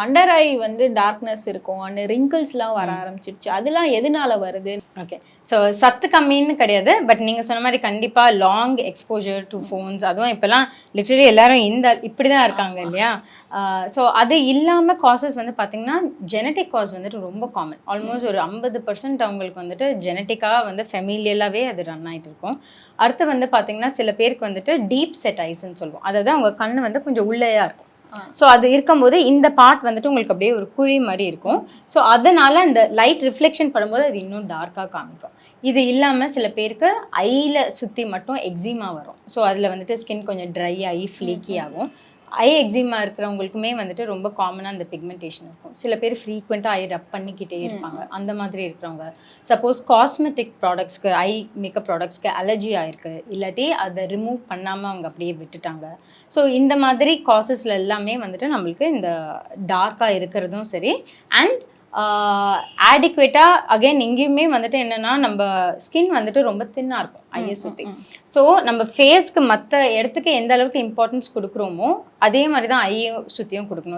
Under eye வந்து darkness இருக்கும், அந்த ரிங்கிள்ஸ்லாம் வர ஆரம்பிச்சிருச்சு. அதெல்லாம் எதனால வருது? ஓகே, ஸோ சத்து கம்மின்னு கிடையாது. பட் நீங்கள் சொன்ன மாதிரி கண்டிப்பாக லாங் எக்ஸ்போஜர் டு ஃபோன்ஸ், அதுவும் இப்போலாம் லிட்ரலி எல்லாரும் இப்படி தான் இருக்காங்க இல்லையா? ஸோ அது இல்லாமல் காசஸ் வந்து பார்த்திங்கன்னா ஜெனட்டிக் காஸ் வந்துட்டு ரொம்ப காமன். ஆல்மோஸ்ட் ஒரு 50% அவங்களுக்கு வந்துட்டு ஜெனட்டிக்காக வந்து ஃபெமிலியலாகவே அது ரன் ஆகிட்டு இருக்கும். அடுத்து வந்து பார்த்திங்கன்னா சில பேருக்கு வந்துட்டு டீப் செட் ஐஸ்ன்னு சொல்லுவோம். அதாவது அவங்க கண் வந்து கொஞ்சம் உள்ளேயா இருக்கும். ஸோ அது இருக்கும்போது இந்த பார்ட் வந்துட்டு உங்களுக்கு அப்படியே ஒரு குழி மாதிரி இருக்கும். ஸோ அதனால அந்த லைட் ரிஃப்ளெக்ஷன் படும்போது அது இன்னும் டார்க்காக காமிக்கும். இது இல்லாமல் சில பேருக்கு ஐயில் சுற்றி மட்டும் எக்ஸிமா வரும். ஸோ அதில் வந்துட்டு ஸ்கின் கொஞ்சம் ட்ரை ஆகி ஃப்ளீக்கி ஆகும். ஐ எக்ஸிமா இருக்கிறவங்களுக்குமே வந்துட்டு ரொம்ப காமனாக அந்த பிக்மெண்டேஷன் இருக்கும். சில பேர் ஃப்ரீக்வெண்ட்டாக ஐ ரப் பண்ணிக்கிட்டே இருப்பாங்க. அந்த மாதிரி இருக்கிறவங்க, சப்போஸ் காஸ்மெட்டிக் ப்ராடக்ட்ஸ்க்கு, ஐ மேக்கப் ப்ராடக்ட்ஸ்க்கு அலர்ஜி ஆகிருக்கு, இல்லாட்டி அதை ரிமூவ் பண்ணாமல் அவங்க அப்படியே விட்டுட்டாங்க. ஸோ இந்த மாதிரி காசஸில் எல்லாமே வந்துட்டு நம்மளுக்கு இந்த டார்க்காக இருக்கிறதும் சரி, அண்ட் ஆடிக்குவேட்டாக அகைன் இங்கேயுமே வந்துட்டு என்னென்னா நம்ம ஸ்கின் வந்துட்டு ரொம்ப தின்னாக இருக்கும் ஐயை சுற்றி. ஸோ நம்ம ஃபேஸ்க்கு மற்ற இடத்துக்கு எந்த அளவுக்கு இம்பார்ட்டன்ஸ் கொடுக்குறோமோ அதே மாதிரி தான் ஐயை சுற்றியும் கொடுக்கணும்.